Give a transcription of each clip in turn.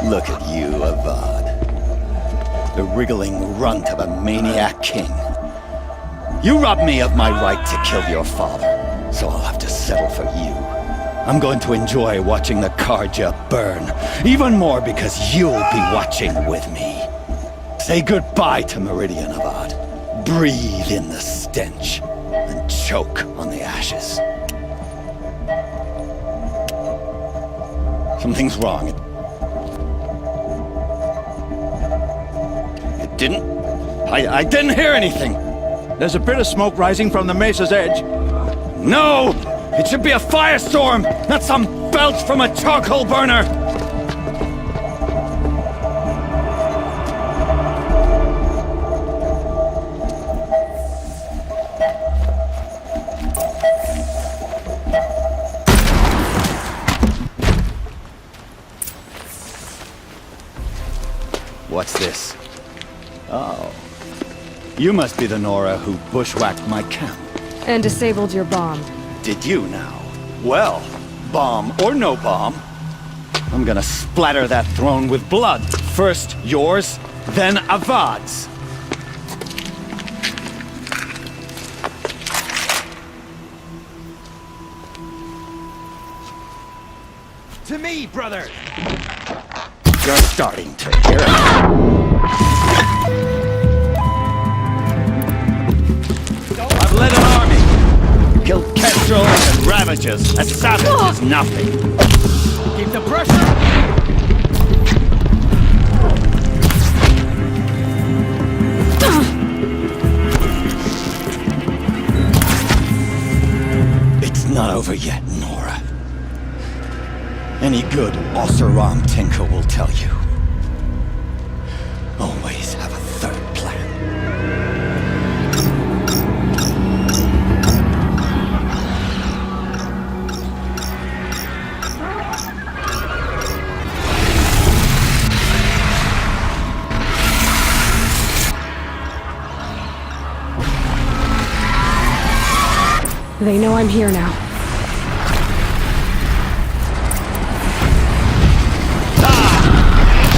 Look at you, Avad. The wriggling runt of a maniac king. You robbed me of my right to kill your father, so I'll have to settle for you. I'm going to enjoy watching the Karja burn, even more because you'll be watching with me. Say goodbye to Meridian, Avad. Breathe in the stench, and choke on the ashes. Something's wrong. It didn't? I didn't hear anything! There's a bit of smoke rising from the mesa's edge. No! It should be a firestorm, not some belch from a charcoal burner! What's this? Oh. You must be the Nora who bushwhacked my camp. And disabled your bomb. Did you now? Well, bomb or no bomb, I'm gonna splatter that throne with blood. First yours, then Avad's. To me, brother! You're starting to hear it. I've led an army. Killed kestrels and ravages. A savage is nothing. Keep the pressure! It's not over yet, Nora. Any good Oseram tinker will tell you. Always have a third plan. They know I'm here now.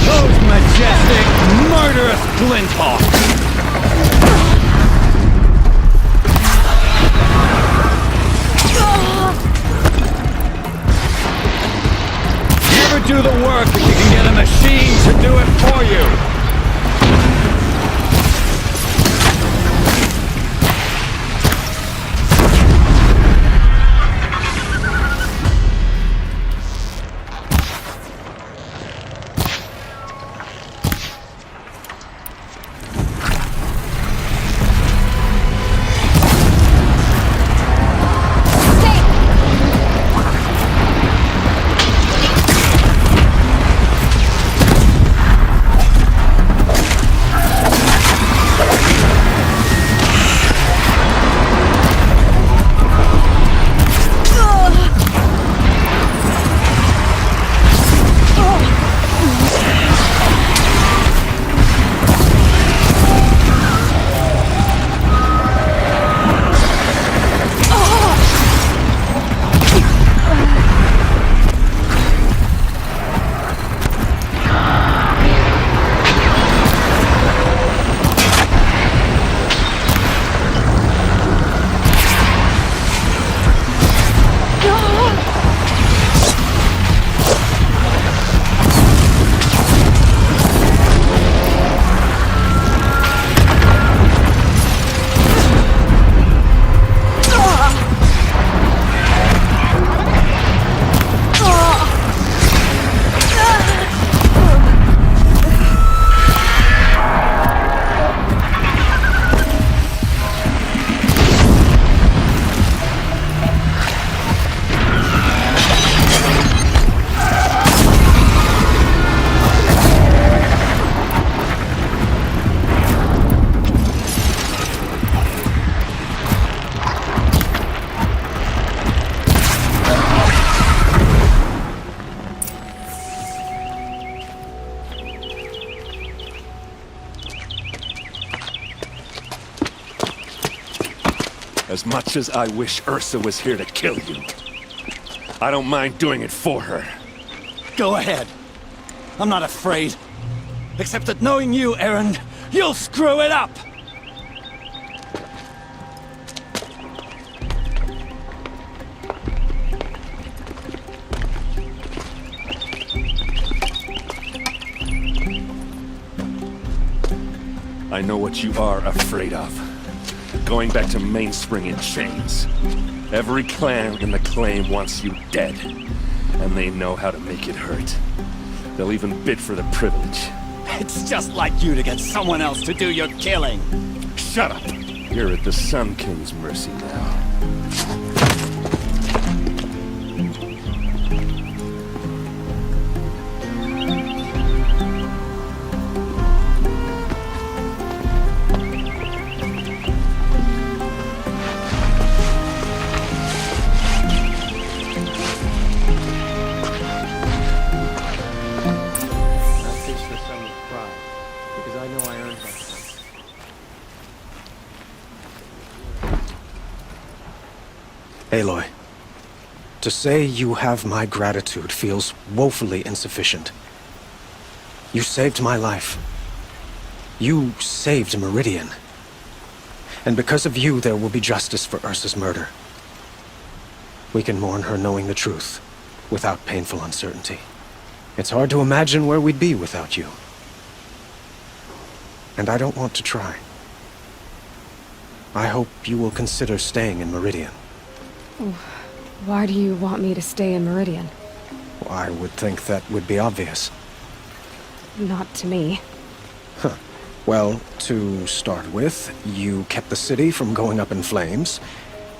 Those majestic, murderous glinthawks! Never do the work if you can get a machine to do it for you! As much as I wish Ursa was here to kill you, I don't mind doing it for her. Go ahead. I'm not afraid. Except that knowing you, Aaron, you'll screw it up! I know what you are afraid of. Going back to Mainspring in chains. Every clan in the claim wants you dead. And they know how to make it hurt. They'll even bid for the privilege. It's just like you to get someone else to do your killing. Shut up! You're at the Sun King's mercy now. Aloy, to say you have my gratitude feels woefully insufficient. You saved my life. You saved Meridian. And because of you, there will be justice for Ursa's murder. We can mourn her knowing the truth, without painful uncertainty. It's hard to imagine where we'd be without you. And I don't want to try. I hope you will consider staying in Meridian. Why do you want me to stay in Meridian? Well, I would think that would be obvious. Not to me. Huh. Well, to start with, you kept the city from going up in flames.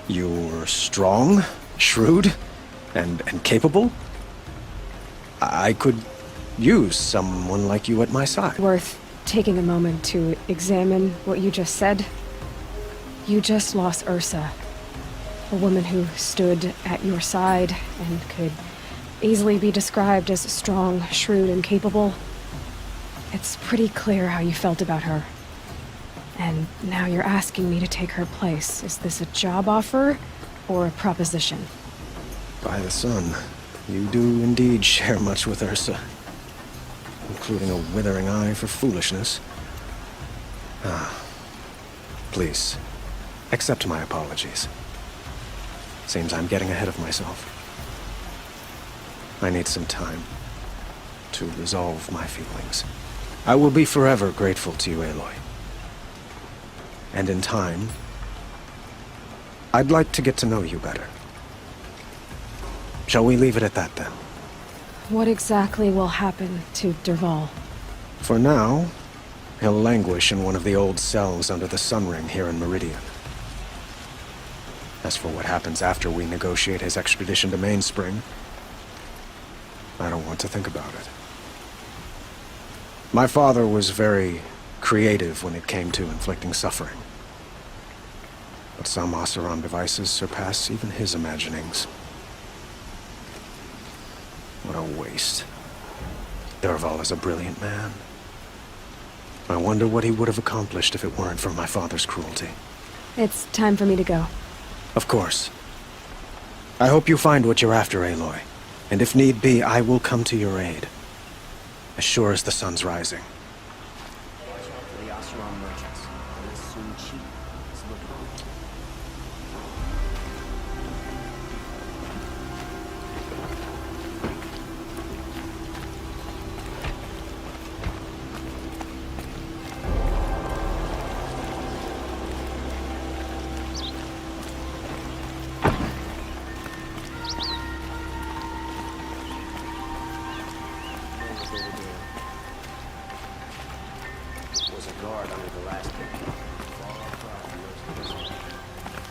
You were strong, shrewd, and capable. I could use someone like you at my side. Worth taking a moment to examine what you just said. You just lost Ursa. A woman who stood at your side and could easily be described as strong, shrewd, and capable. It's pretty clear how you felt about her. And now you're asking me to take her place. Is this a job offer or a proposition? By the sun, you do indeed share much with Ursa. Including a withering eye for foolishness. Please, accept my apologies. Seems I'm getting ahead of myself. I need some time to resolve my feelings. I will be forever grateful to you, Aloy. And in time, I'd like to get to know you better. Shall we leave it at that, then? What exactly will happen to Dervahl? For now, he'll languish in one of the old cells under the Sun Ring here in Meridian. As for what happens after we negotiate his extradition to Mainspring, I don't want to think about it. My father was very creative when it came to inflicting suffering. But some Oseram devices surpass even his imaginings. What a waste. Dervahl is a brilliant man. I wonder what he would have accomplished if it weren't for my father's cruelty. It's time for me to go. Of course. I hope you find what you're after, Aloy. And if need be, I will come to your aid. As sure as the sun's rising.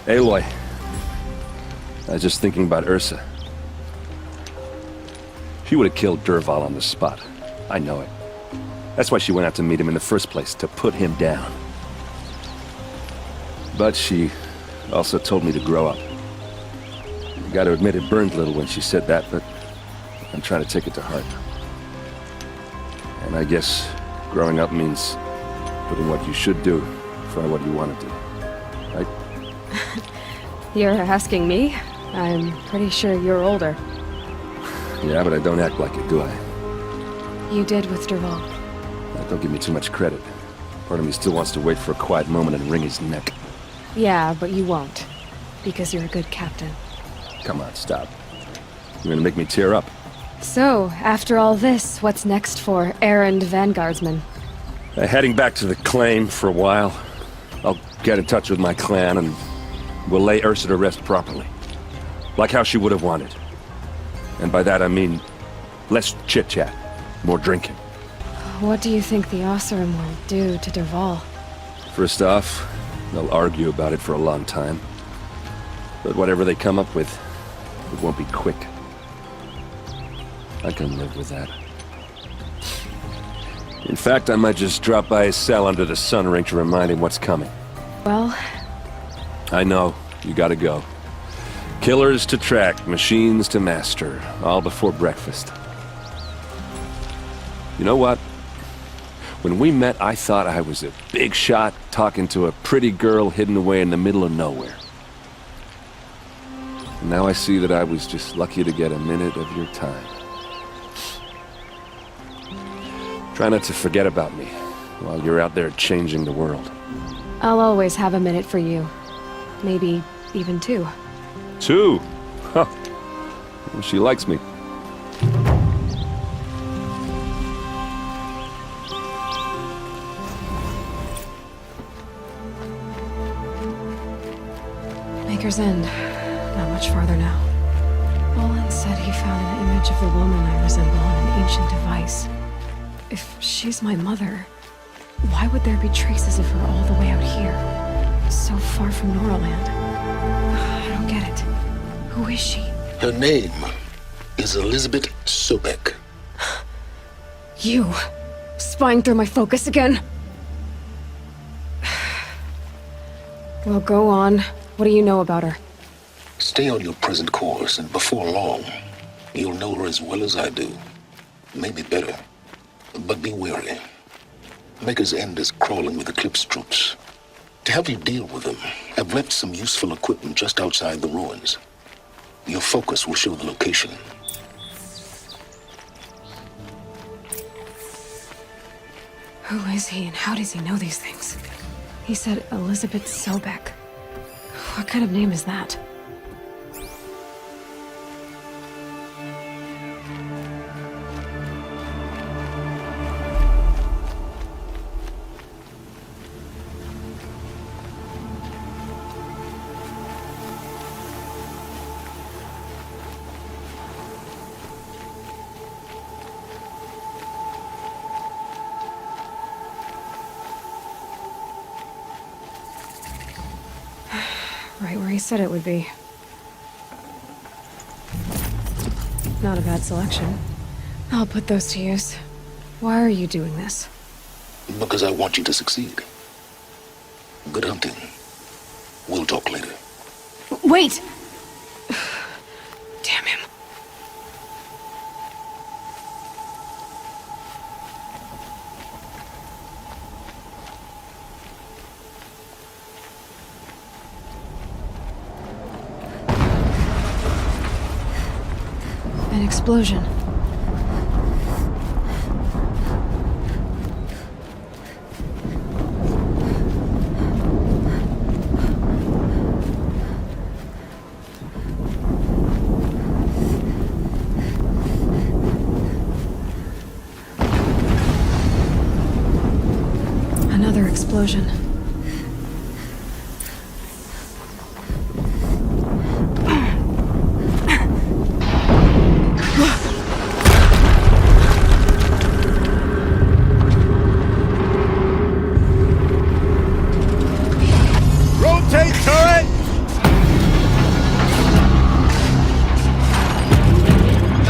Aloy, I was just thinking about Ursa. She would have killed Dervahl on the spot. I know it. That's why she went out to meet him in the first place, to put him down. But she also told me to grow up. I gotta admit it burned a little when she said that, but I'm trying to take it to heart. And I guess growing up means putting what you should do for what you want to do. Right? You're asking me? I'm pretty sure you're older. Yeah, but I don't act like it, do I? You did with Derval. Don't give me too much credit. Part of me still wants to wait for a quiet moment and wring his neck. Yeah, but you won't. Because you're a good captain. Come on, stop. You're gonna make me tear up. So, after all this, what's next for errand vanguardsman? Heading back to the claim for a while. I'll get in touch with my clan and we'll lay Ursa to rest properly. Like how she would have wanted. And by that I mean less chit-chat, more drinking. What do you think the Osseram will do to Derval? First off, they'll argue about it for a long time. But whatever they come up with, it won't be quick. I can live with that. In fact, I might just drop by his cell under the sun ring to remind him what's coming. Well, I know, you gotta go. Killers to track, machines to master, all before breakfast. You know what? When we met, I thought I was a big shot talking to a pretty girl hidden away in the middle of nowhere. And now I see that I was just lucky to get a minute of your time. Try not to forget about me while you're out there changing the world. I'll always have a minute for you. Maybe even 2. 2? Huh. Well, she likes me. Maker's End. Not much farther now. Olin said he found an image of the woman I resemble on an ancient device. If she's my mother, why would there be traces of her all the way out here? So far from Norland. I don't get it. Who is she? Her name is Elizabeth Sobek. You! Spying through my focus again? Well, go on. What do you know about her? Stay on your present course, and before long, you'll know her as well as I do. Maybe better. But be wary. Maker's End is crawling with Eclipse troops. To help you deal with them, I've left some useful equipment just outside the ruins. Your focus will show the location. Who is he and how does he know these things? He said Elizabeth Sobek. What kind of name is that? Right where he said it would be. Not a bad selection. I'll put those to use. Why are you doing this? Because I want you to succeed. Good hunting. We'll talk later. Wait! Damn him. An explosion. Another explosion. Rotate turret!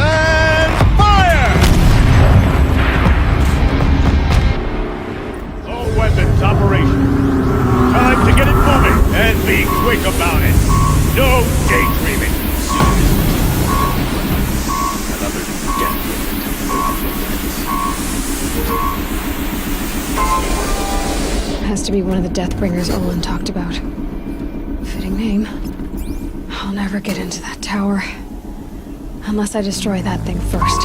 And fire! All weapons operational. Time to get it moving and be quick about it. No daydreaming. Another Has to be one of the Deathbringers Olin talked about. Fitting name. I'll never get into that tower. Unless I destroy that thing first.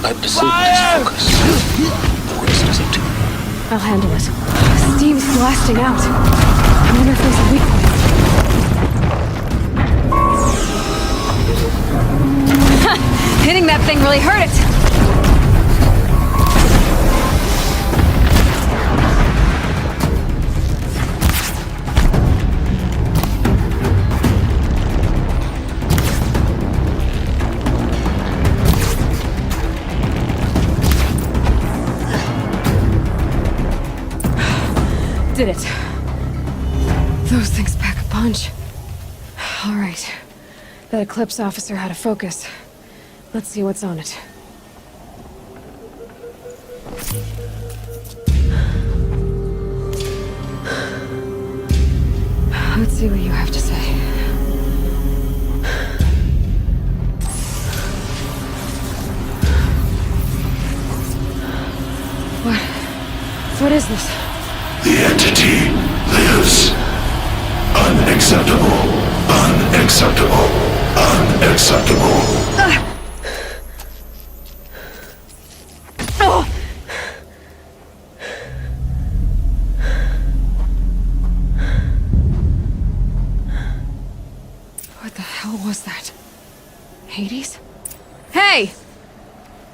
I've disabled his focus. The rest is up to you. I'll handle it. Steam's blasting out. I wonder if there's a weak point. Hitting that thing really hurt it! Did it. Those things pack a punch. All right. That Eclipse officer had a focus. Let's see what's on it. Let's see what you have to say. What is this? The entity lives. Unacceptable. Unacceptable. Unacceptable. What the hell was that? Hades? Hey!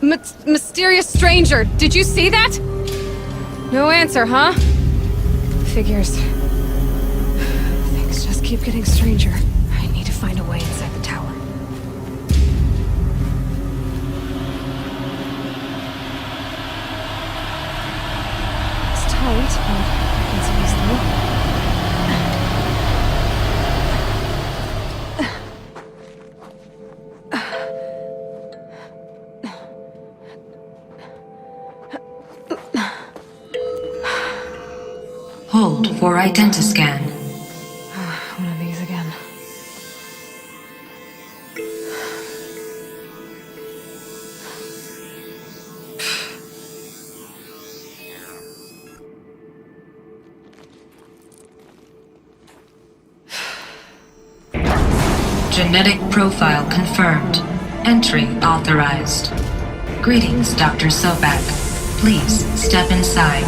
Mysterious stranger, did you see that? No answer, huh? Figures. Things just keep getting stranger. I need to find a way inside the tower. It's tight, but I can squeeze through. Hold for identiscan. One of these again. Genetic profile confirmed. Entry authorized. Greetings, Dr. Sobak. Please step inside.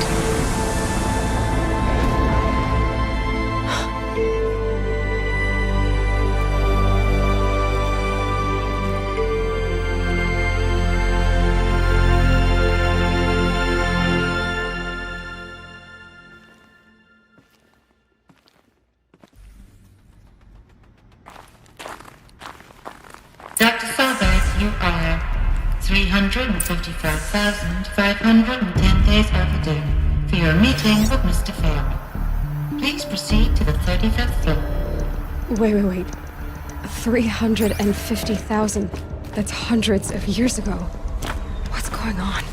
Dr. Sobak, you are 355,510 days overdue for your meeting with Mr. Farrell. Please proceed to the 35th floor. Wait. 350,000. That's hundreds of years ago. What's going on?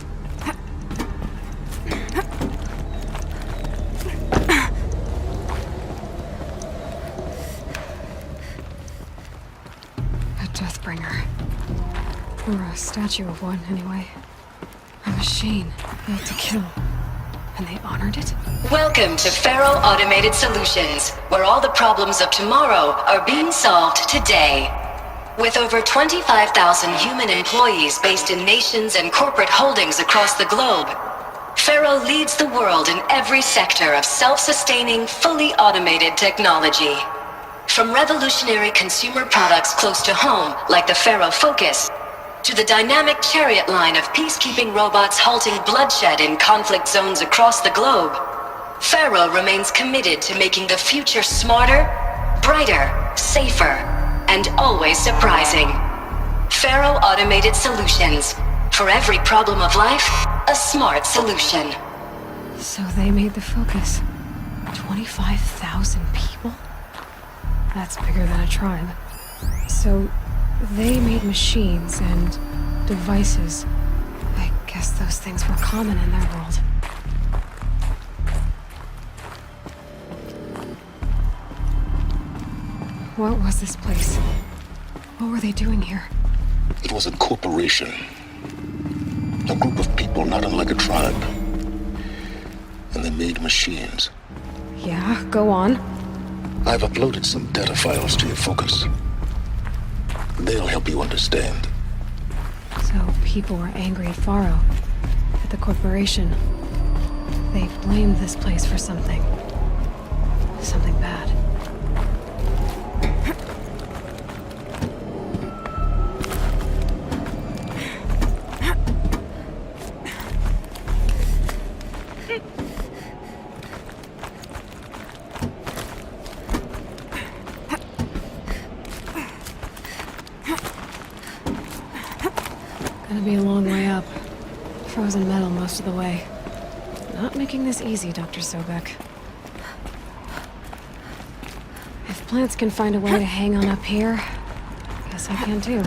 A Deathbringer. Or a statue of one, anyway. A machine built to kill. And they honored it? Welcome to Faro Automated Solutions, where all the problems of tomorrow are being solved today. With over 25,000 human employees based in nations and corporate holdings across the globe, Faro leads the world in every sector of self-sustaining, fully automated technology. From revolutionary consumer products close to home, like the Faro Focus, to the dynamic chariot line of peacekeeping robots halting bloodshed in conflict zones across the globe, Faro remains committed to making the future smarter, brighter, safer, and always surprising. Faro Automated Solutions. For every problem of life, a smart solution. So they made the Focus. 25,000 people? That's bigger than a tribe. So they made machines and devices. I guess those things were common in their world. What was this place? What were they doing here? It was a corporation. A group of people not unlike a tribe. And they made machines. Yeah, go on. I've uploaded some data files to your Focus. They'll help you understand. So people were angry at Faro, at the corporation. They blamed this place for something. Something bad. Gonna be a long way up. Frozen metal most of the way. Not making this easy, Dr. Sobek. If plants can find a way to hang on up here, guess I can too.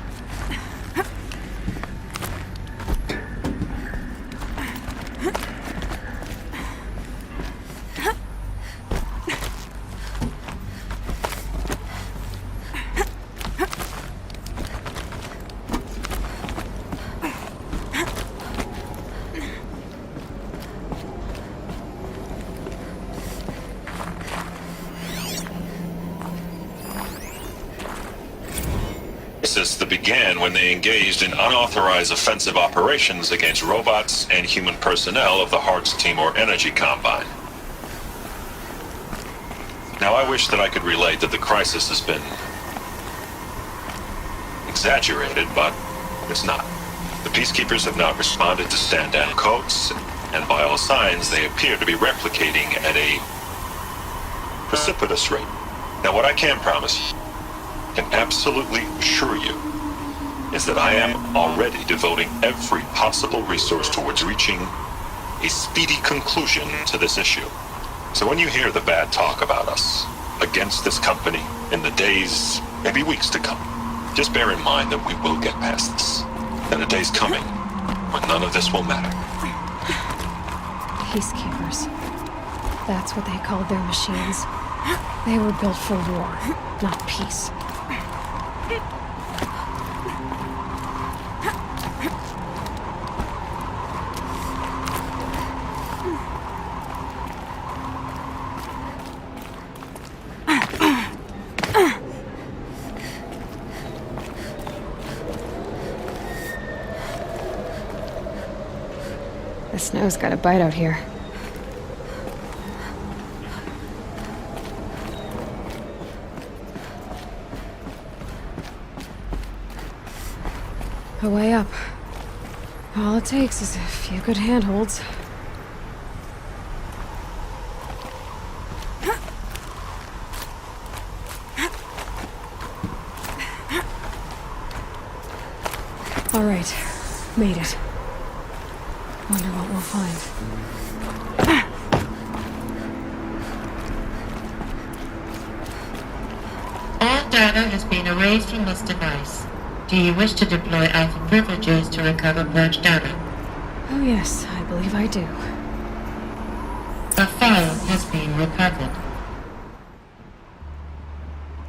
That began when they engaged in unauthorized offensive operations against robots and human personnel of the Hearts Timor Energy Combine. Now, I wish that I could relate that the crisis has been exaggerated, but it's not. The Peacekeepers have not responded to stand-down codes, and by all signs, they appear to be replicating at a precipitous rate. Now, what I can promise you, can absolutely assure you, is that I am already devoting every possible resource towards reaching a speedy conclusion to this issue. So when you hear the bad talk about us against this company in the days, maybe weeks to come, just bear in mind that we will get past this. And a day's coming when none of this will matter. Peacekeepers. That's what they called their machines. They were built for war, not peace. The snow's got a bite out here. A way up. All it takes is a few good handholds. All right, made it. Wonder what we'll find. All data has been erased from this device. Do you wish to deploy Alpha privileges to recover purged data? Oh yes, I believe I do. A file has been recovered.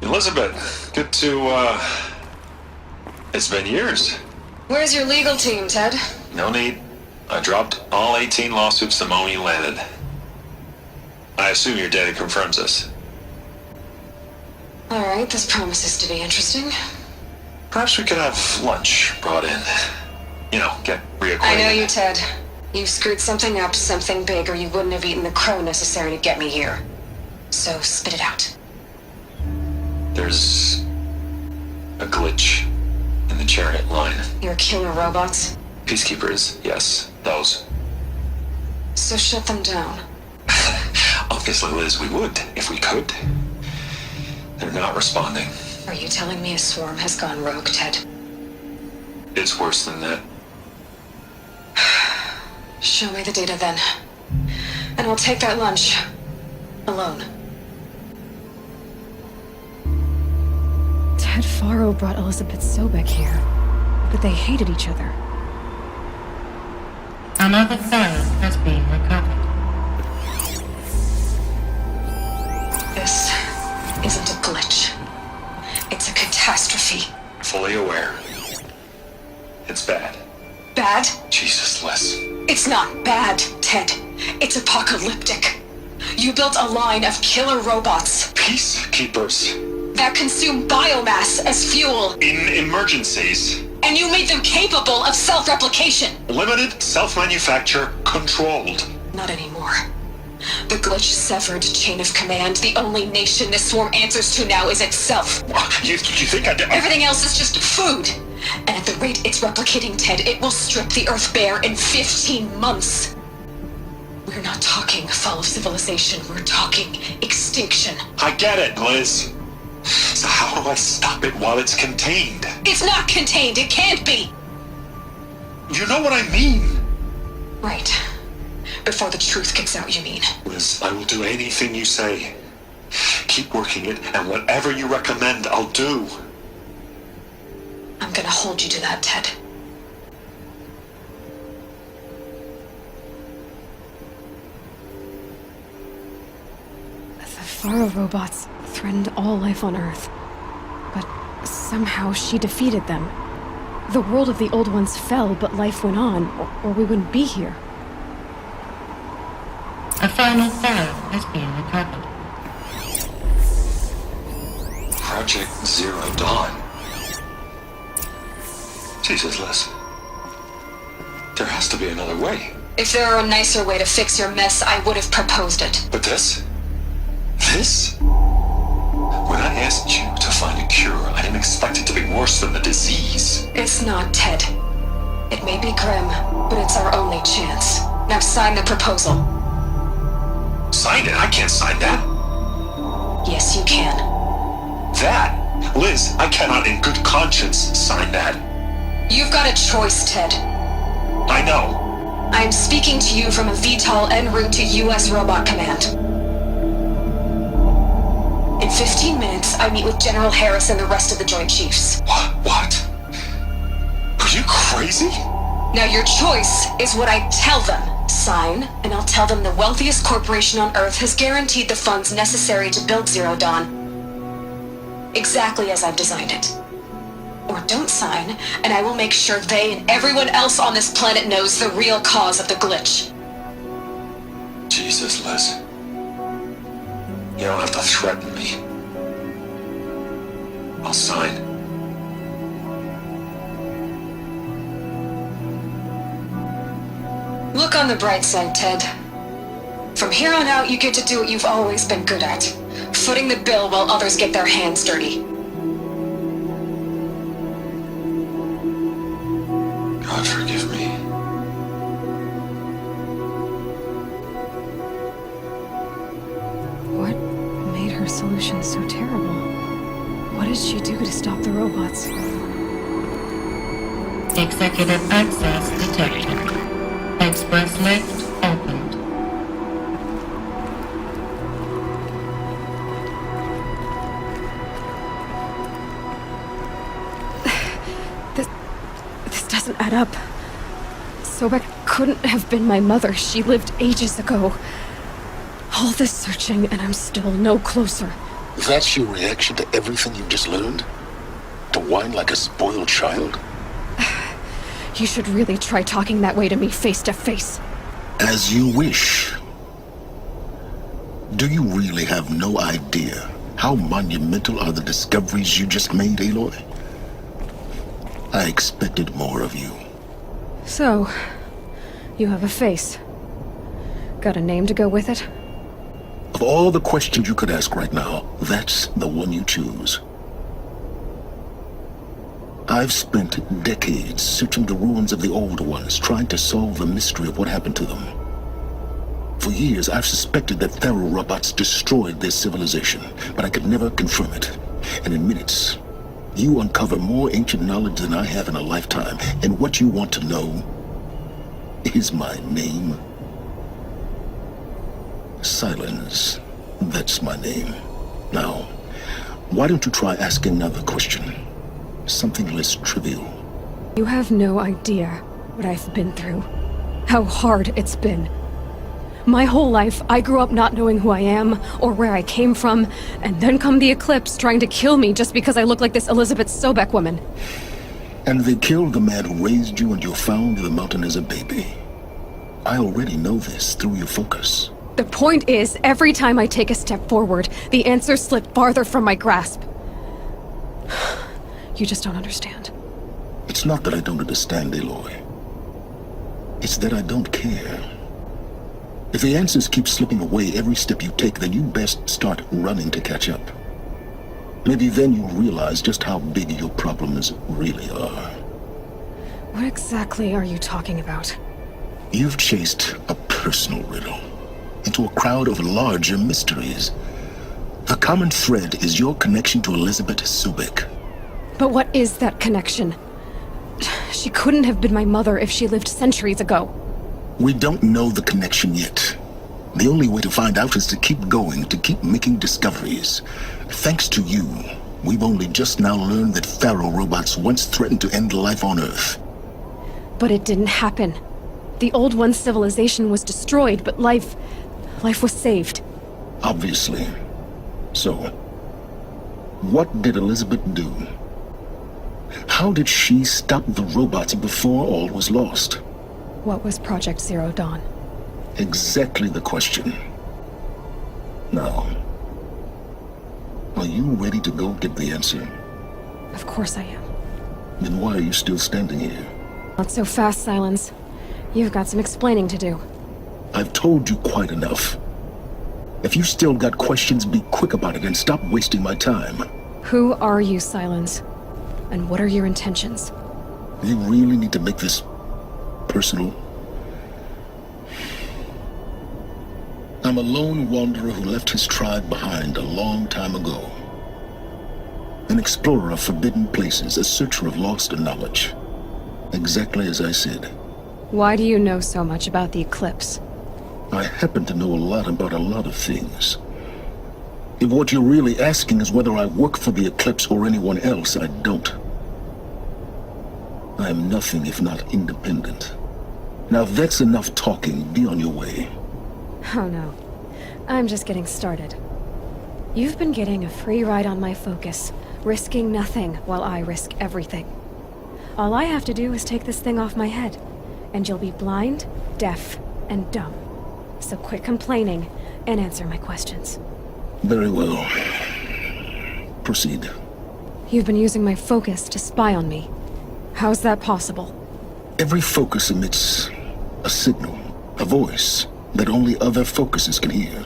Elizabeth, good to, it's been years. Where's your legal team, Ted? No need. I dropped all 18 lawsuits the moment you landed. I assume your data confirms this. Alright, this promises to be interesting. Perhaps we could have lunch brought in. You know, get reacquainted. I know you, Ted. You screwed something up, something big, or you wouldn't have eaten the crow necessary to get me here. So spit it out. There's a glitch in the chariot line. Your killer robots? Peacekeepers, yes, those. So shut them down. Obviously, Liz, we would, if we could. They're not responding. Are you telling me a swarm has gone rogue, Ted? It's worse than that. Show me the data then. And I'll take that lunch. Alone. Ted Faro brought Elizabeth Sobek here, but they hated each other. Another file has been recovered. This isn't a glitch. It's a catastrophe. Fully aware. It's bad. Bad? Jesus, Liz. It's not bad, Ted. It's apocalyptic. You built a line of killer robots. Peacekeepers. That consume biomass as fuel. In emergencies. And you made them capable of self-replication. Limited, self-manufacture, controlled. Not anymore. The glitch severed chain of command. The only nation this swarm answers to now is itself. You think I did? Everything else is just food. And at the rate it's replicating, Ted, it will strip the Earth bare in 15 months. We're not talking fall of civilization. We're talking extinction. I get it, Liz. So how do I stop it while it's contained? It's not contained. It can't be. You know what I mean? Right. Before the truth gets out, you mean? Liz, I will do anything you say. Keep working it, and whatever you recommend, I'll do. I'm gonna hold you to that, Ted. The Faro robots threatened all life on Earth. But somehow she defeated them. The world of the old ones fell, but life went on, or we wouldn't be here. A final Pharaoh has been recovered. Project Zero Dawn. Jesus, Liz. There has to be another way. If there were a nicer way to fix your mess, I would have proposed it. But this? When I asked you to find a cure, I didn't expect it to be worse than the disease. It's not, Ted. It may be grim, but it's our only chance. Now sign the proposal. Sign it? I can't sign that. Yes, you can. That? Liz, I cannot in good conscience sign that. You've got a choice, Ted. I know. I'm speaking to you from a VTOL en route to U.S. Robot Command. In 15 minutes, I meet with General Harris and the rest of the Joint Chiefs. What? Are you crazy? Now your choice is what I tell them. Sign, and I'll tell them the wealthiest corporation on Earth has guaranteed the funds necessary to build Zero Dawn. Exactly as I've designed it. Or don't sign, and I will make sure they and everyone else on this planet knows the real cause of the glitch. Jesus, Liz. You don't have to threaten me. I'll sign. Look on the bright side, Ted. From here on out, you get to do what you've always been good at. Footing the bill while others get their hands dirty. God forgive me. What made her solution so terrible? What did she do to stop the robots? Executive access detected. Express lift opened. This doesn't add up. Sobek couldn't have been my mother. She lived ages ago. All this searching, and I'm still no closer. That's your reaction to everything you've just learned? To whine like a spoiled child? You should really try talking that way to me face to face. As you wish. Do you really have no idea how monumental are the discoveries you just made, Aloy? I expected more of you. So, you have a face. Got a name to go with it? Of all the questions you could ask right now, that's the one you choose. I've spent decades searching the ruins of the old ones, trying to solve the mystery of what happened to them. For years, I've suspected that Faro robots destroyed their civilization, but I could never confirm it. And in minutes, you uncover more ancient knowledge than I have in a lifetime, and what you want to know is my name. Silence. That's my name. Now, why don't you try asking another question? Something less trivial. You have no idea what I've been through. How hard it's been. My whole life, I grew up not knowing who I am or where I came from, and then come the Eclipse trying to kill me just because I look like this Elizabeth Sobek woman. And they killed the man who raised you and you found the mountain as a baby. I already know this through your focus. The point is, every time I take a step forward, the answers slip farther from my grasp. You just don't understand. It's not that I don't understand, Aloy. It's that I don't care. If the answers keep slipping away every step you take, then you best start running to catch up. Maybe then you'll realize just how big your problems really are. What exactly are you talking about? You've chased a personal riddle into a crowd of larger mysteries. The common thread is your connection to Elizabeth Subek. But what is that connection? She couldn't have been my mother if she lived centuries ago. We don't know the connection yet. The only way to find out is to keep going, to keep making discoveries. Thanks to you, we've only just now learned that Pharaoh robots once threatened to end life on Earth. But it didn't happen. The Old One's civilization was destroyed, but life was saved. Obviously. So, what did Elizabeth do? How did she stop the robots before all was lost? What was Project Zero Dawn? Exactly the question. Now, are you ready to go get the answer? Of course I am. Then why are you still standing here? Not so fast, Silence. You've got some explaining to do. I've told you quite enough. If you still got questions, be quick about it and stop wasting my time. Who are you, Silence? And what are your intentions? You really need to make this personal? I'm a lone wanderer who left his tribe behind a long time ago. An explorer of forbidden places, a searcher of lost knowledge. Exactly as I said. Why do you know so much about the Eclipse? I happen to know a lot about a lot of things. If what you're really asking is whether I work for the Eclipse or anyone else, I don't. I am nothing if not independent. Now if that's enough talking, be on your way. Oh no. I'm just getting started. You've been getting a free ride on my focus, risking nothing while I risk everything. All I have to do is take this thing off my head, and you'll be blind, deaf, and dumb. So quit complaining and answer my questions. Very well. Proceed. You've been using my focus to spy on me. How's that possible? Every focus emits a signal, a voice, that only other focuses can hear.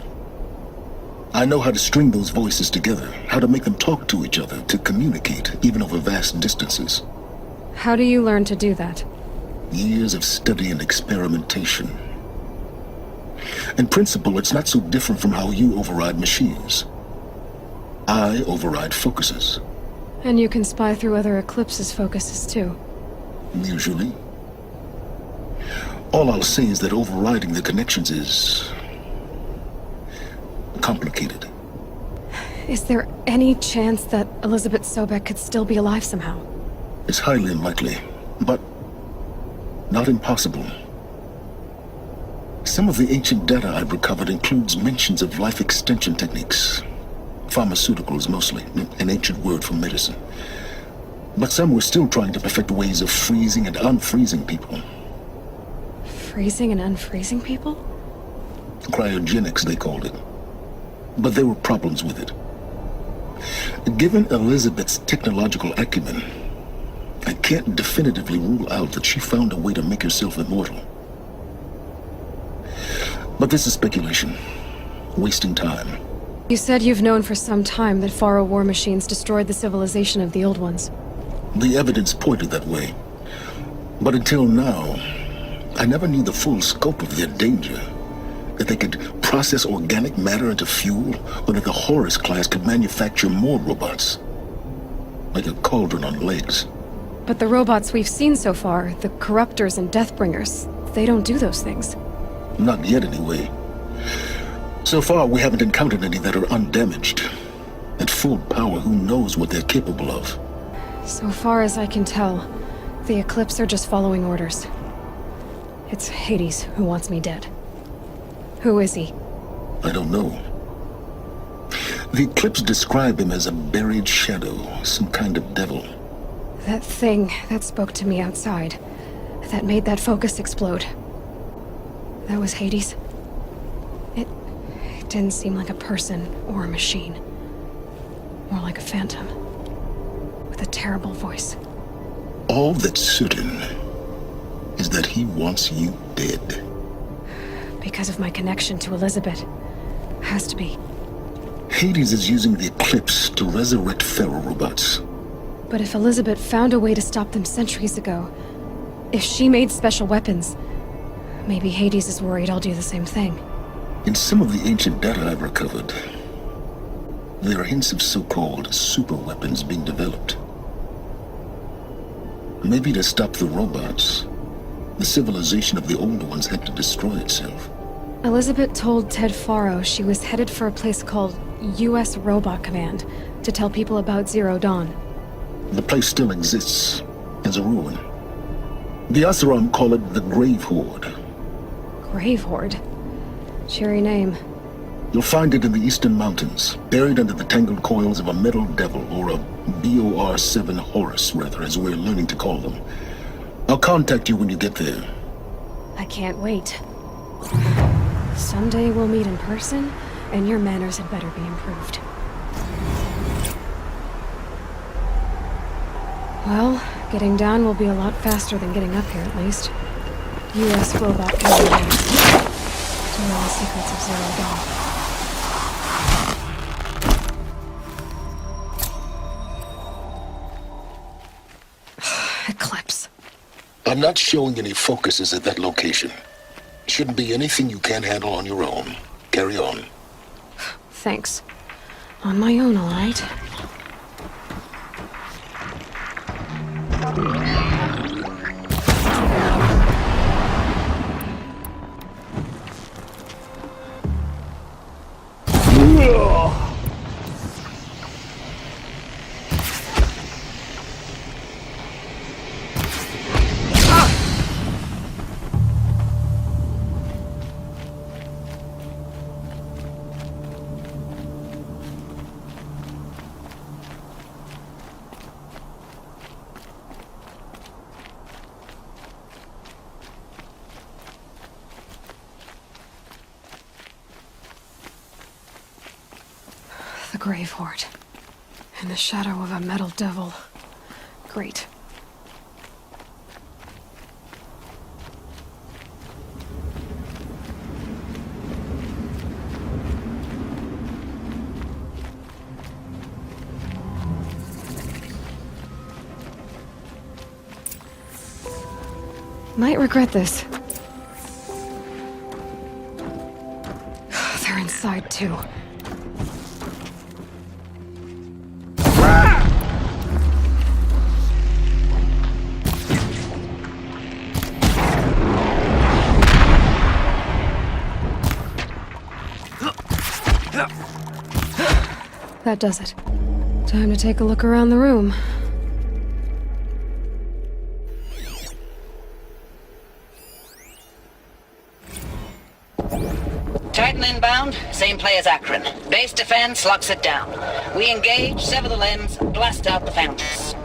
I know how to string those voices together, how to make them talk to each other, to communicate, even over vast distances. How do you learn to do that? Years of study and experimentation. In principle, it's not so different from how you override machines. I override focuses. And you can spy through other Eclipse's focuses too. Usually. All I'll say is that overriding the connections is complicated. Is there any chance that Elizabeth Sobek could still be alive somehow? It's highly unlikely, but not impossible. Some of the ancient data I've recovered includes mentions of life extension techniques. Pharmaceuticals, mostly, an ancient word for medicine. But some were still trying to perfect ways of freezing and unfreezing people. Freezing and unfreezing people? Cryogenics, they called it. But there were problems with it. Given Elizabeth's technological acumen, I can't definitively rule out that she found a way to make herself immortal. But this is speculation. Wasting time. You said you've known for some time that Faro war machines destroyed the civilization of the Old Ones. The evidence pointed that way. But until now, I never knew the full scope of their danger. That they could process organic matter into fuel, or that the Horus class could manufacture more robots. Like a cauldron on legs. But the robots we've seen so far, the Corruptors and Deathbringers, they don't do those things. Not yet, anyway. So far, we haven't encountered any that are undamaged. At full power, who knows what they're capable of? So far as I can tell, the Eclipse are just following orders. It's Hades who wants me dead. Who is he? I don't know. The Eclipse describe him as a buried shadow, some kind of devil. That thing that spoke to me outside, that made that focus explode. That was Hades. It didn't seem like a person or a machine. More like a phantom. With a terrible voice. All that's certain is that he wants you dead. Because of my connection to Elizabeth. Has to be. Hades is using the Eclipse to resurrect feral robots. But if Elizabeth found a way to stop them centuries ago, if she made special weapons, maybe Hades is worried I'll do the same thing. In some of the ancient data I've recovered, there are hints of so-called super weapons being developed. Maybe to stop the robots, the civilization of the old ones had to destroy itself. Elizabeth told Ted Faro she was headed for a place called U.S. Robot Command to tell people about Zero Dawn. The place still exists as a ruin. The Asaram call it the Grave Horde. Grave Horde? Cheery name. You'll find it in the eastern mountains, buried under the tangled coils of a metal devil, or a BOR-7 Horus, rather, as we're learning to call them. I'll contact you when you get there. I can't wait. Someday we'll meet in person, and your manners had better be improved. Well, getting down will be a lot faster than getting up here, at least. U.S. Robot Command. To learn the secrets of Zero Dawn. Eclipse. I'm not showing any focuses at that location. Shouldn't be anything you can't handle on your own. Carry on. Thanks. On my own, all right. The Grave Horde. In the shadow of a metal devil. Great. Might regret this. They're inside too. That does it. Time to take a look around the room. Titan inbound, same play as Akron. Base defense locks it down. We engage, sever the limbs, blast out the fountains.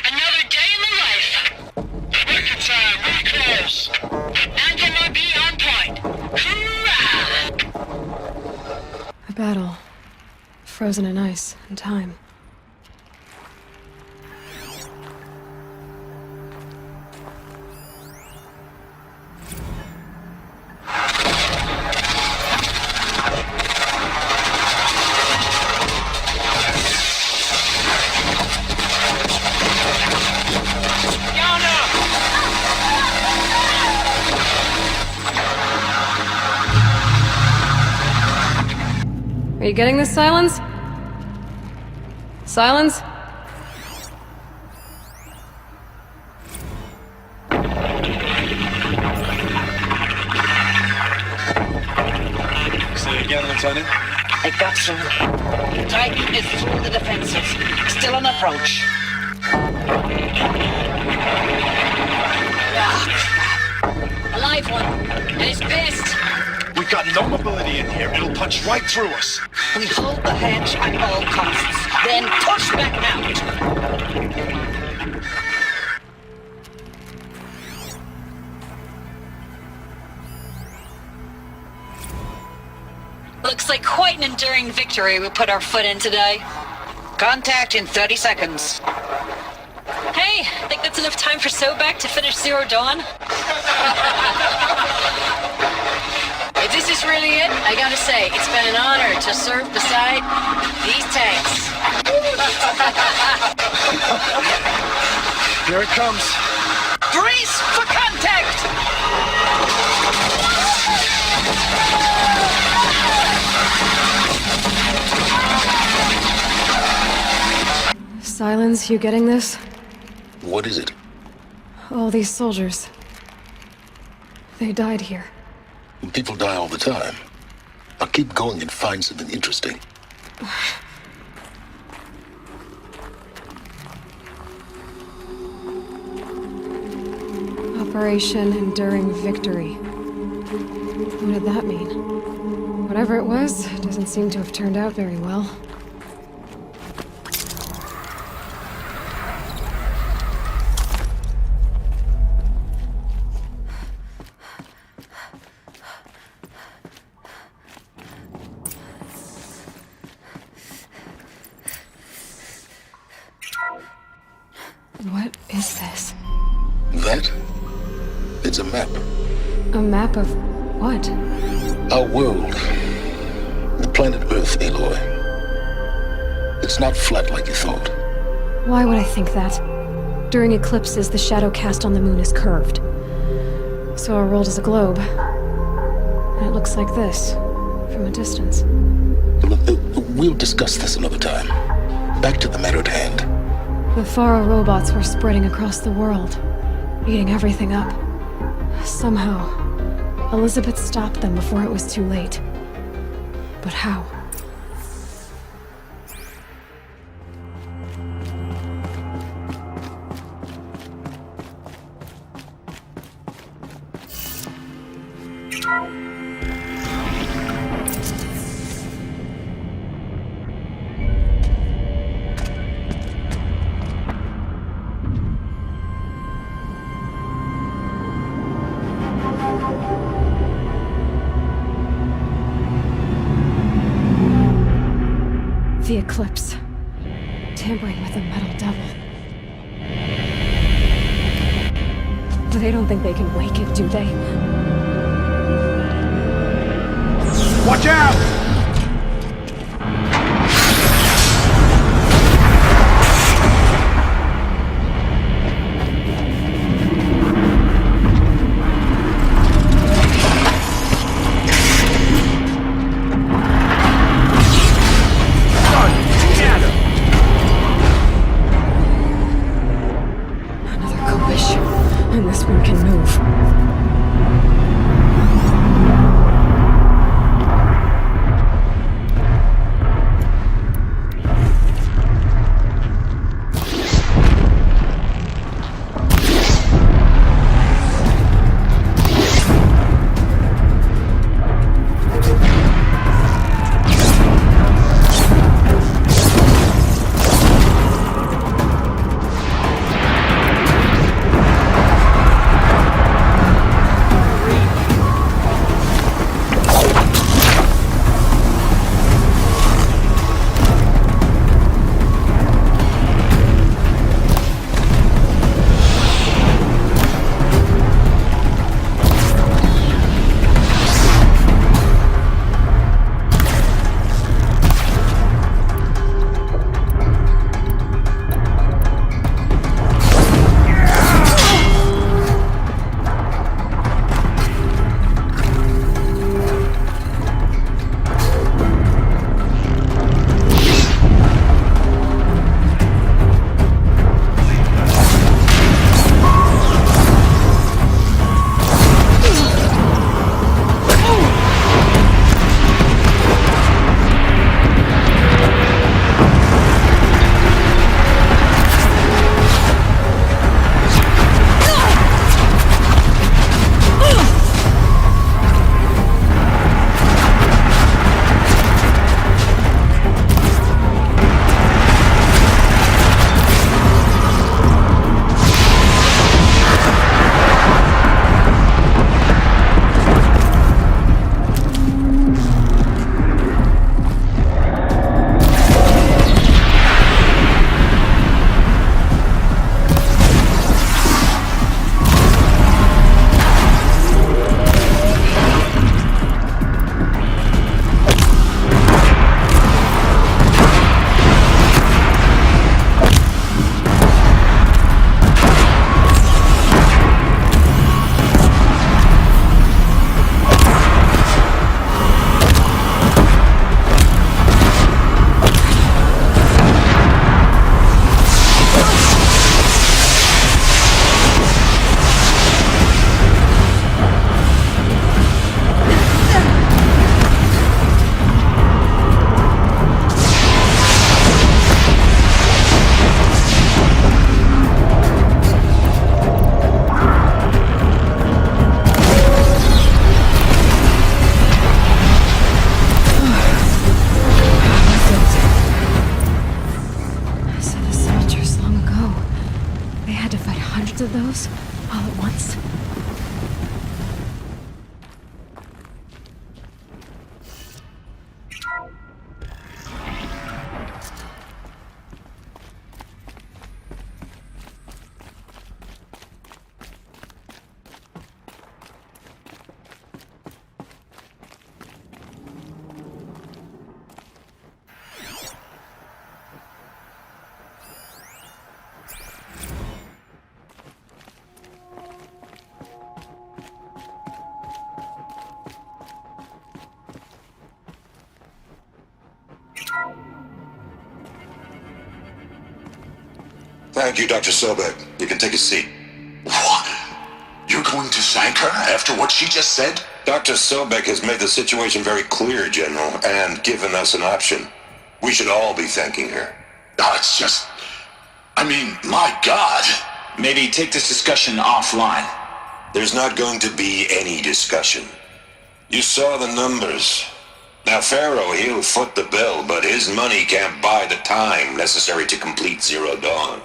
Another day in the life. Working time, really close. Anthem will be on point. Hoorah! A battle. Frozen in ice and time. Are you getting this, Silence? Silence? Say it again, Lieutenant. It got through. Titan is through the defenses. Still on approach. Ah, crap. A live one. And he's pissed. We've got no mobility in here. It'll punch right through us. We hold the hedge at all costs, then push back out. Looks like quite an enduring victory we put our foot in today. Contact in 30 seconds. Hey, think that's enough time for Sobek to finish Zero Dawn? If this is really it, I gotta say, it's been an honor to serve beside these tanks. Here it comes. Brace for contact! Silence, you getting this? What is it? All these soldiers. They died here. People die all the time. Now keep going and find something interesting. Operation Enduring Victory. What did that mean? Whatever it was, doesn't seem to have turned out very well. What is this? That? It's a map. A map of what? Our world. The planet Earth, Aloy. It's not flat like you thought. Why would I think that? During eclipses, the shadow cast on the moon is curved. So our world is a globe. And it looks like this, from a distance. We'll discuss this another time. Back to the matter at hand. The Faro robots were spreading across the world, eating everything up. Somehow, Elizabeth stopped them before it was too late. But how? The eclipse. Tampering with the metal devil. They don't think they can wake it, do they? Watch out! And this one can move. those all at once? Thank you, Dr. Sobek. You can take a seat. What? You're going to thank her after what she just said? Dr. Sobek has made the situation very clear, General, and given us an option. We should all be thanking her. Oh, it's just... I mean, my God. Maybe take this discussion offline. There's not going to be any discussion. You saw the numbers. Now, Pharaoh, he'll foot the bill, but his money can't buy the time necessary to complete Zero Dawn.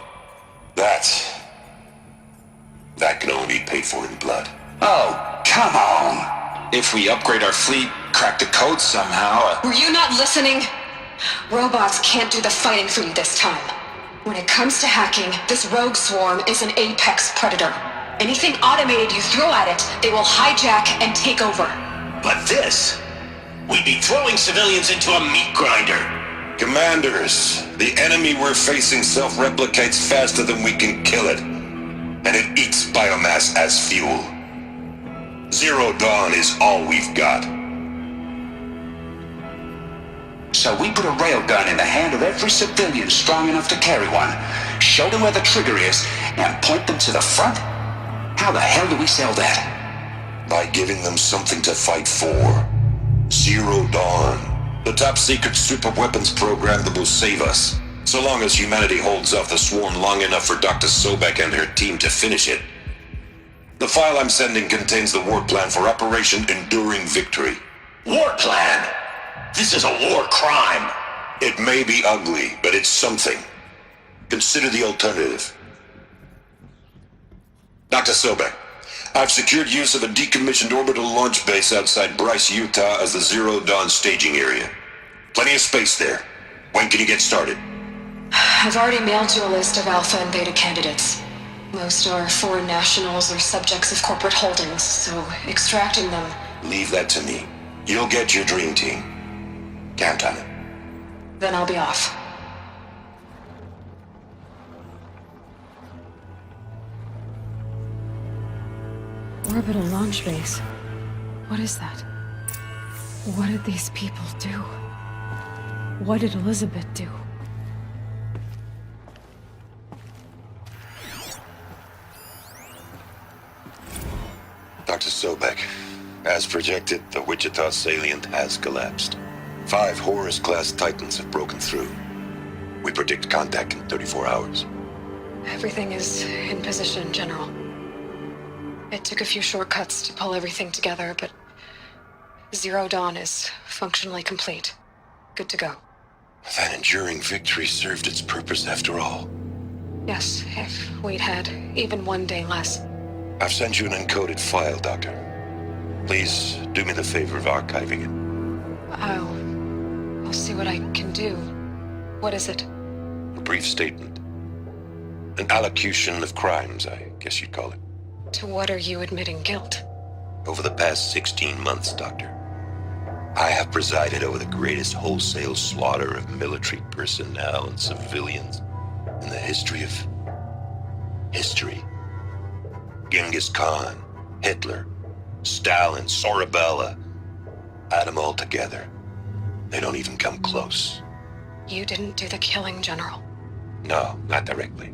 That can only be paid for in blood. Oh, come on. If we upgrade our fleet, crack the code somehow... Were you not listening? Robots can't do the fighting for you this time. When it comes to hacking, this rogue swarm is an apex predator. Anything automated you throw at it, they will hijack and take over. But this... we'd be throwing civilians into a meat grinder. Commanders, the enemy we're facing self-replicates faster than we can kill it. And it eats biomass as fuel. Zero Dawn is all we've got. So we put a railgun in the hand of every civilian strong enough to carry one, show them where the trigger is, and point them to the front? How the hell do we sell that? By giving them something to fight for. Zero Dawn. The top secret super weapons program that will save us. So long as humanity holds off the swarm long enough for Dr. Sobek and her team to finish it. The file I'm sending contains the war plan for Operation Enduring Victory. War plan? This is a war crime. It may be ugly, but it's something. Consider the alternative. Dr. Sobek, I've secured use of a decommissioned orbital launch base outside Bryce, Utah as the Zero Dawn staging area. Plenty of space there. When can you get started? I've already mailed you a list of Alpha and Beta candidates. Most are foreign nationals or subjects of corporate holdings, so extracting them... Leave that to me. You'll get your dream team. Count on it. Then I'll be off. Orbital launch base. What is that? What did these people do? What did Elizabeth do? Dr. Sobek, as projected, the Wichita salient has collapsed. 5 Horus-class Titans have broken through. We predict contact in 34 hours. Everything is in position, General. It took a few shortcuts to pull everything together, but Zero Dawn is functionally complete. Good to go. That enduring victory served its purpose after all. Yes, if we'd had even one day less. I've sent you an encoded file, Doctor. Please do me the favor of archiving it. I'll see what I can do. What is it? A brief statement. An allocution of crimes, I guess you'd call it. To what are you admitting guilt? Over the past 16 months, Doctor, I have presided over the greatest wholesale slaughter of military personnel and civilians in the history of... history. Genghis Khan, Hitler, Stalin, Sorabella. Add them all together. They don't even come close. You didn't do the killing, General. No, not directly.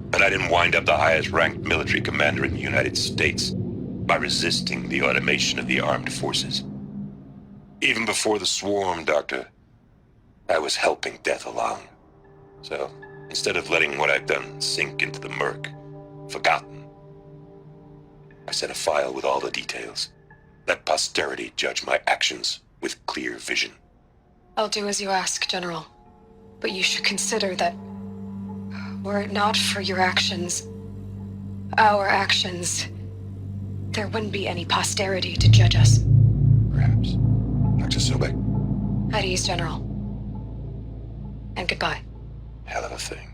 But I didn't wind up the highest-ranked military commander in the United States by resisting the automation of the armed forces. Even before the swarm, Doctor, I was helping death along. So, instead of letting what I've done sink into the murk, forgotten, I sent a file with all the details. Let posterity judge my actions with clear vision. I'll do as you ask, General. But you should consider that, were it not for your actions, our actions, there wouldn't be any posterity to judge us. Perhaps. Dr. Sobek, At ease, General. And goodbye. hell of a thing.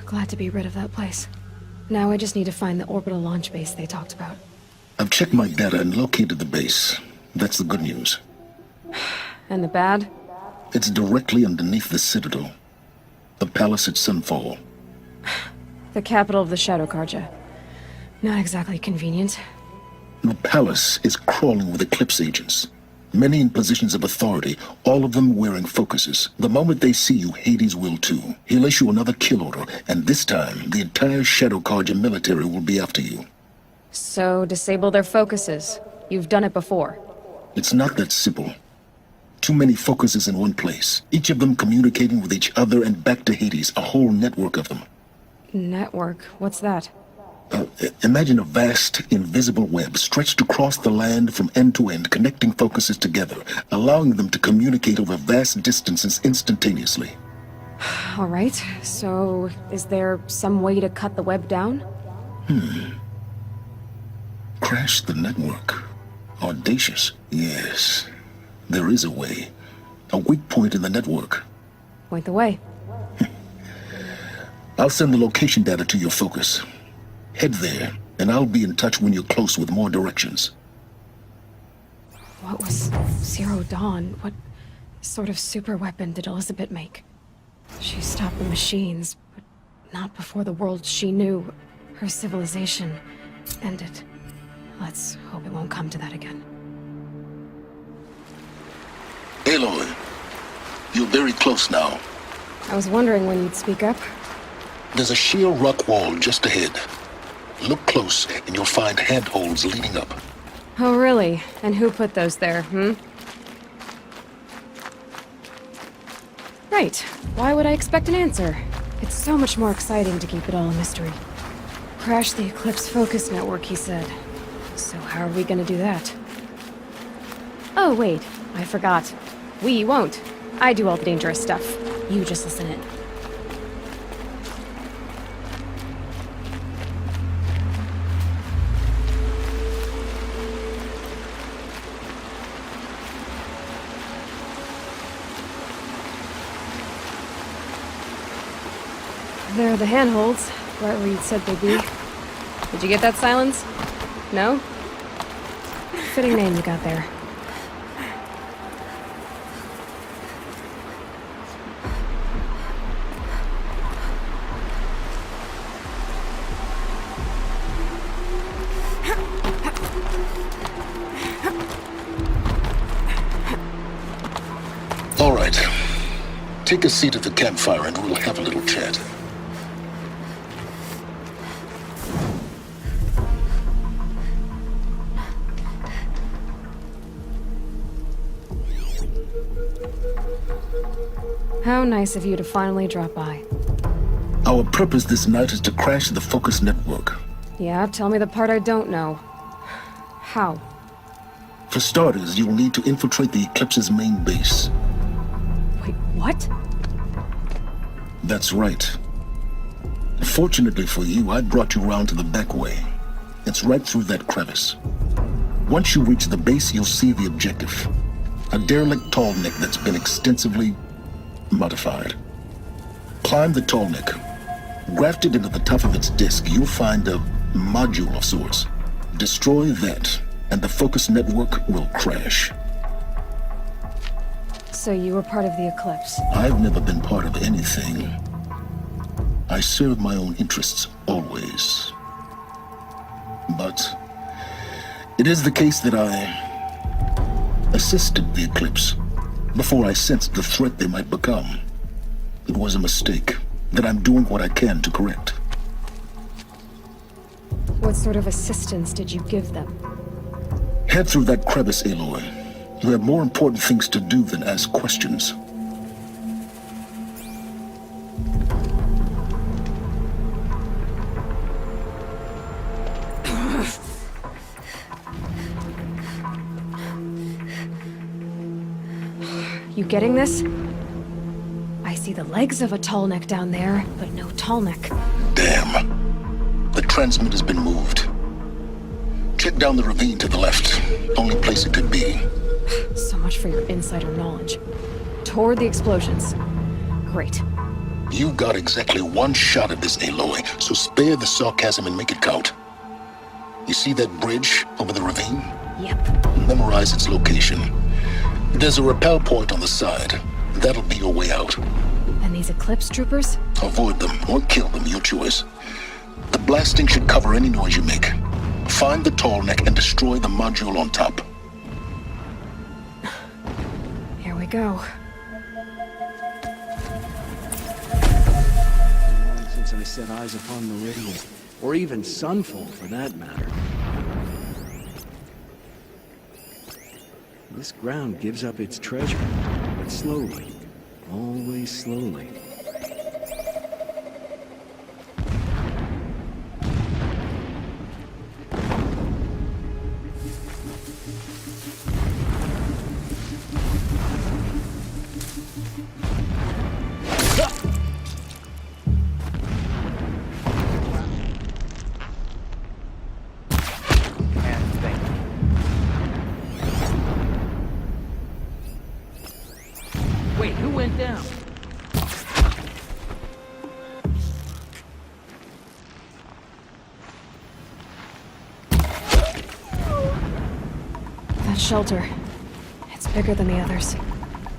Glad to be rid of that place. Now I just need to find the orbital launch base they talked about. I've checked my data and located the base. That's the good news. And the bad? It's directly underneath the Citadel. The palace at Sunfall. The capital of the Shadow Karja. Not exactly convenient. The palace is crawling with Eclipse agents. Many in positions of authority, all of them wearing focuses. The moment they see you, Hades will too. He'll issue another kill order, and this time, the entire Shadow Karja military will be after you. So, disable their focuses. You've done it before. It's not that simple. Too many focuses in one place, each of them communicating with each other and back to Hades, a whole network of them. Network? What's that? Imagine a vast, invisible web stretched across the land from end to end, connecting focuses together, allowing them to communicate over vast distances instantaneously. All right, so is there some way to cut the web down? Crash the network. Audacious. Yes, there is a way. A weak point in the network. Point the way. I'll send the location data to your focus. Head there, and I'll be in touch when you're close with more directions. What was Zero Dawn? What sort of super weapon did Elizabeth make? She stopped the machines, but not before the world she knew, her civilization, ended. Let's hope it won't come to that again. Aloy, you're very close now. I was wondering when you'd speak up. There's a sheer rock wall just ahead. Look close, and you'll find handholds leading up. Oh, really? And who put those there, Right. Why would I expect an answer? It's so much more exciting to keep it all a mystery. Crash the Eclipse focus network, he said. So how are we gonna do that? Oh, wait. I forgot. We won't. I do all the dangerous stuff. You just listen in. There are the handholds, right where you said they'd be. Did you get that, Silence? No? Fitting name you got there. All right. Take a seat at the campfire and we'll have a little chat. How nice of you to finally drop by. Our purpose this night is to crash the focus network. Yeah, tell me the part I don't know. How? For starters, you'll need to infiltrate the Eclipse's main base. Wait, what? That's right. Fortunately for you, I brought you round to the back way. It's right through that crevice. Once you reach the base, you'll see the objective. A derelict tall neck that's been extensively modified. Climb the tall neck. Grafted into the top of its disk, you'll find a module of sorts. Destroy that, and the focus network will crash. So you were part of the Eclipse? I've never been part of anything. I serve my own interests, always. But it is the case that I assisted the Eclipse before I sensed the threat they might become. It was a mistake that I'm doing what I can to correct. What sort of assistance did you give them? Head through that crevice, Aloy. You have more important things to do than ask questions. You getting this? I see the legs of a tall neck down there, but no tall neck. Damn. The transmitter's been moved. Check down the ravine to the left. Only place it could be. So much for your insider knowledge. Toward the explosions. Great. You've got exactly one shot at this, Aloy, so spare the sarcasm and make it count. You see that bridge over the ravine? Yep. Memorize its location. There's a rappel point on the side. That'll be your way out. And these Eclipse troopers? Avoid them or kill them, your choice. The blasting should cover any noise you make. Find the tall neck and destroy the module on top. Here we go. Since I set eyes upon Meridian, or even Sunfall for that matter. This ground gives up its treasure, but slowly, always slowly. Wait, who went down? That shelter. It's bigger than the others.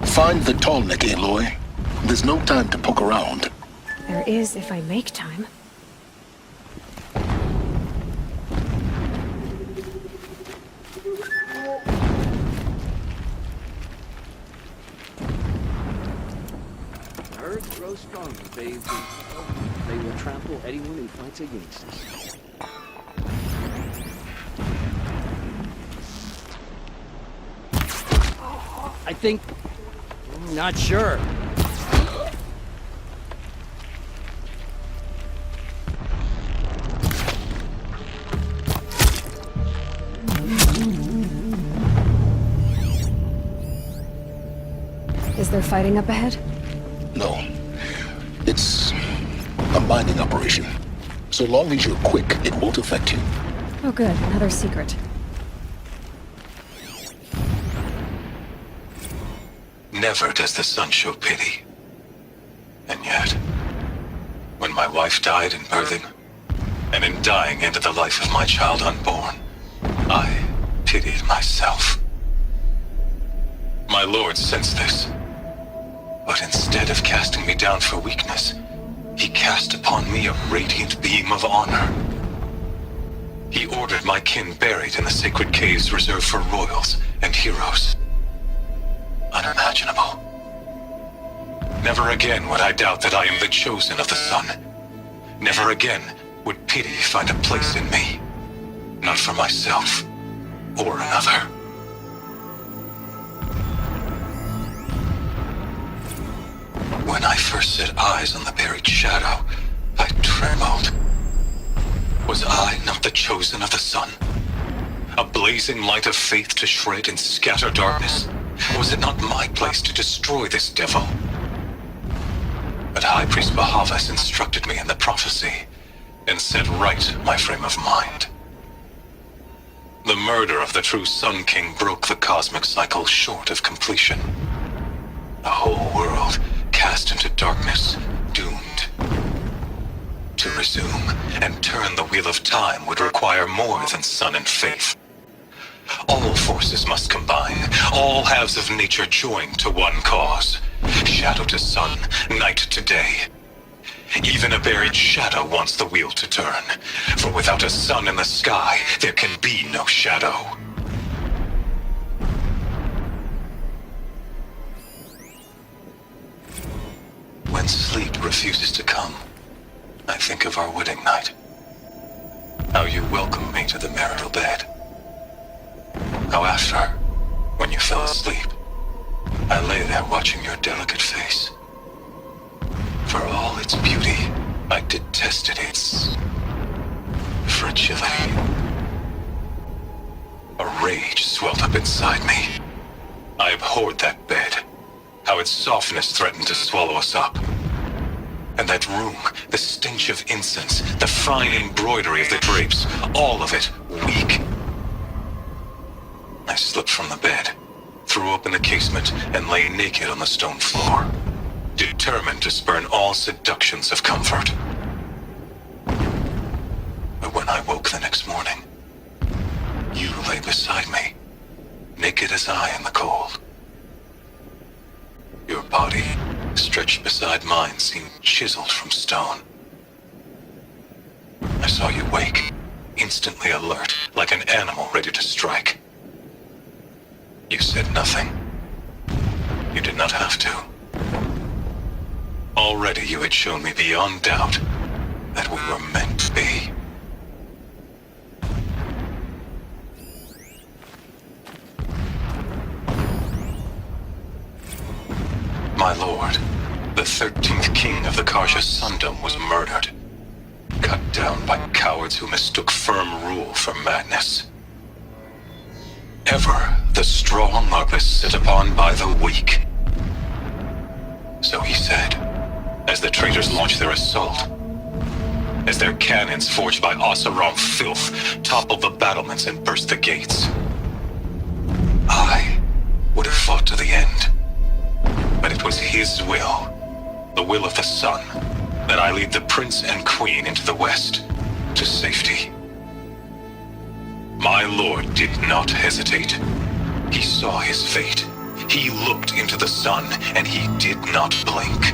Find the tall neck, Aloy. There's no time to poke around. There is if I make time. Earth grows stronger, bathed in they will trample anyone who fights against us. I think... not sure. Is there fighting up ahead? No. It's a mining operation. So long as you're quick, it won't affect you. Oh good, another secret. Never does the sun show pity. And yet, when my wife died in birthing, and in dying into the life of my child unborn, I pitied myself. My lord sensed this, but instead of casting me down for weakness, he cast upon me a radiant beam of honor. He ordered my kin buried in the sacred caves reserved for royals and heroes. Unimaginable. Never again would I doubt that I am the chosen of the sun. Never again would pity find a place in me. Not for myself or another. When I first set eyes on the buried shadow, I trembled. Was I not the chosen of the sun? A blazing light of faith to shred and scatter darkness? Was it not my place to destroy this devil? But High Priest Bahavas instructed me in the prophecy and set right my frame of mind. The murder of the true Sun King broke the cosmic cycle short of completion. The whole world cast into darkness, doomed. To resume and turn the wheel of time would require more than sun and faith. All forces must combine, all halves of nature join to one cause. Shadow to sun, night to day. Even a buried shadow wants the wheel to turn, for without a sun in the sky, there can be no shadow. When sleep refuses to come, I think of our wedding night. How you welcomed me to the marital bed. How after, when you fell asleep, I lay there watching your delicate face. For all its beauty, I detested its fragility. A rage swelled up inside me. I abhorred that bed, how its softness threatened to swallow us up. And that room, the stench of incense, the fine embroidery of the drapes, all of it weak. I slipped from the bed, threw open the casement, and lay naked on the stone floor, determined to spurn all seductions of comfort. But when I woke the next morning, you lay beside me, naked as I in the cold. Your body, stretched beside mine, seemed chiseled from stone. I saw you wake, instantly alert, like an animal ready to strike. You said nothing. You did not have to. Already you had shown me beyond doubt that we were meant to be. My lord, the 13th king of the Karja Sundom was murdered, cut down by cowards who mistook firm rule for madness. Ever the strong are beset upon by the weak. So he said, as the traitors launched their assault, as their cannons forged by Oseram filth toppled the battlements and burst the gates. I would have fought to the end. But it was his will, the will of the sun, that I lead the prince and queen into the west, to safety. My lord did not hesitate. He saw his fate. He looked into the sun, and he did not blink.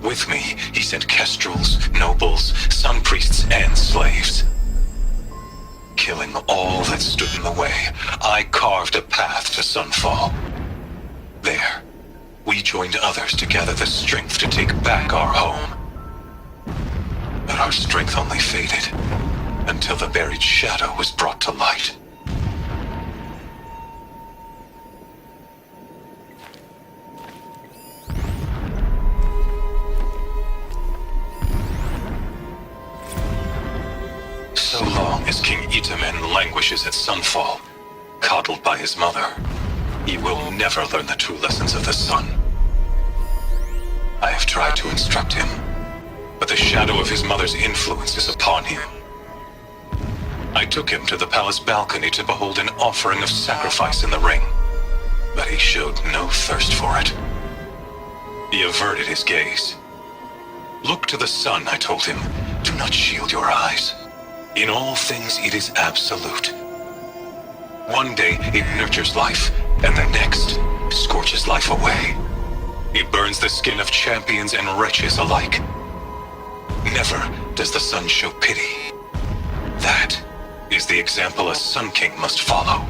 With me, he sent kestrels, nobles, sun priests, and slaves. Killing all that stood in the way, I carved a path to sunfall. There, we joined others to gather the strength to take back our home. But our strength only faded until the buried shadow was brought to light. So long as King Itamen languishes at sunfall, coddled by his mother, he will never learn the true lessons of the sun. I have tried to instruct him, but the shadow of his mother's influence is upon him. I took him to the palace balcony to behold an offering of sacrifice in the ring, but he showed no thirst for it. He averted his gaze. Look to the sun, I told him. Do not shield your eyes. In all things it is absolute. One day it nurtures life, and the next scorches life away. It burns the skin of champions and wretches alike. Never does the sun show pity. That is the example a Sun King must follow.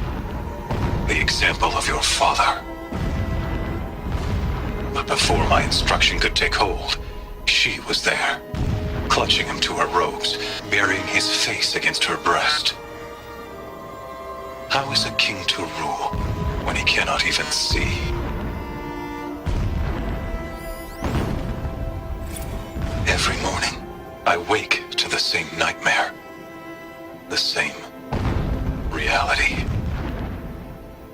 The example of your father. But before my instruction could take hold, she was there, clutching him to her robes, burying his face against her breast. How is a king to rule when he cannot even see? Every morning, I wake to the same nightmare. The same reality.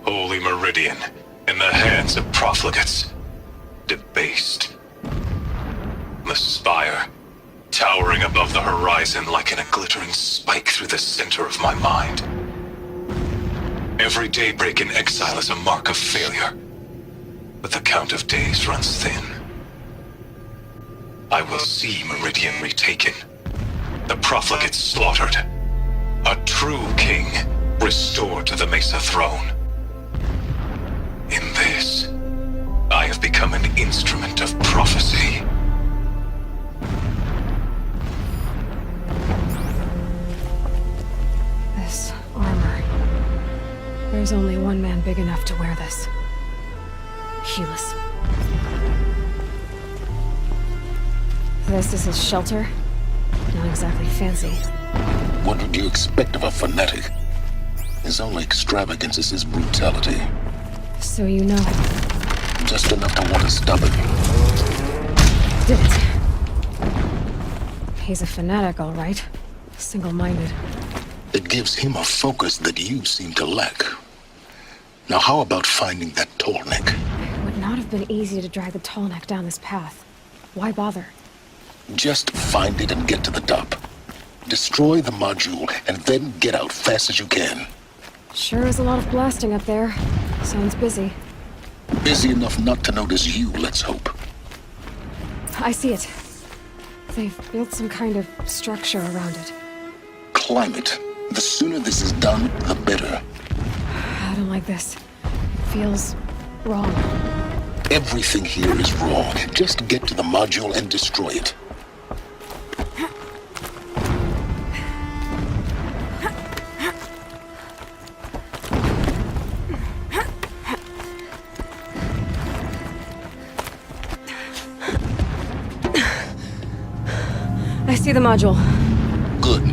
Holy Meridian, in the hands of profligates. Debased. The spire, towering above the horizon like a glittering spike through the center of my mind. Every daybreak in exile is a mark of failure, but the count of days runs thin. I will see Meridian retaken, the profligates slaughtered, a true king restored to the Mesa throne. In this, I have become an instrument of prophecy. This armor. There's only one man big enough to wear this. Helis. This is his shelter. Not exactly fancy. What would you expect of a fanatic? His only extravagance is his brutality. So you know. Just enough to want to stop it. Did it. He's a fanatic, all right. Single-minded. It gives him a focus that you seem to lack. Now how about finding that tall neck? I would not have have been easy to drag the tall neck down this path. Why bother? Just find it and get to the top. Destroy the module and then get out fast as you can. Sure is a lot of blasting up there. Sounds busy. Busy enough not to notice you, let's hope. I see it. They've built some kind of structure around it. Climb it. The sooner this is done, the better. I don't like this. It feels wrong. Everything here is wrong. Just get to the module and destroy it. I see the module. Good.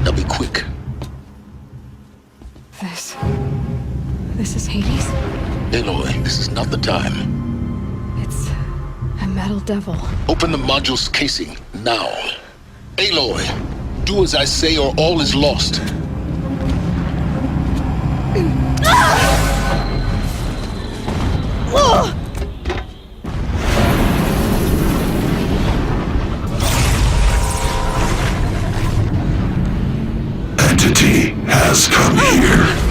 Now be quick. This is Hades? Aloy, this is not the time. It's a metal devil. Open the module's casing, now. Aloy, do as I say or all is lost. Entity has come here.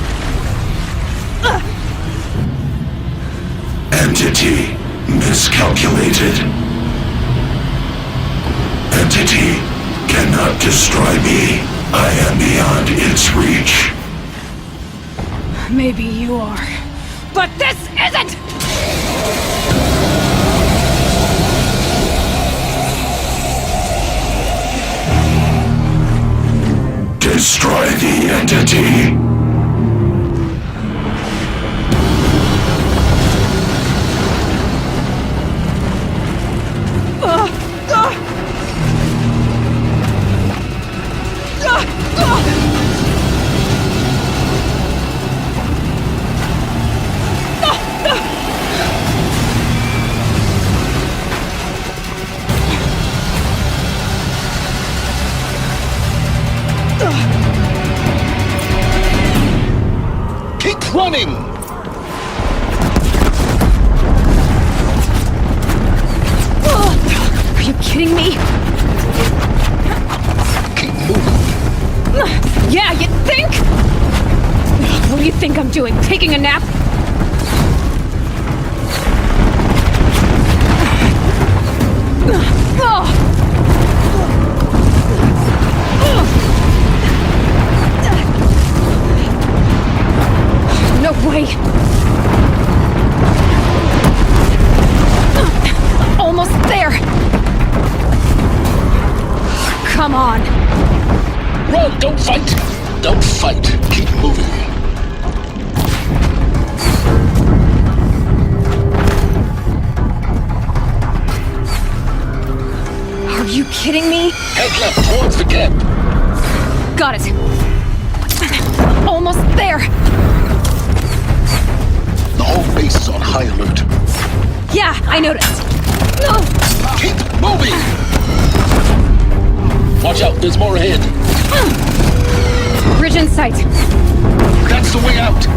Entity miscalculated. Entity cannot destroy me. I am beyond its reach. Maybe you are, but this isn't! Destroy the entity. Keep running! Are you kidding me? Keep moving. Yeah, you think? What do you think I'm doing? Taking a nap? No way! Almost there! Come on! Run! Don't fight! Don't fight! Keep moving. Are you kidding me? Head left towards the camp. Got it. Almost there! The whole base is on high alert. Yeah, I noticed. Keep moving! Watch out, there's more ahead. Bridge in sight. That's the way out.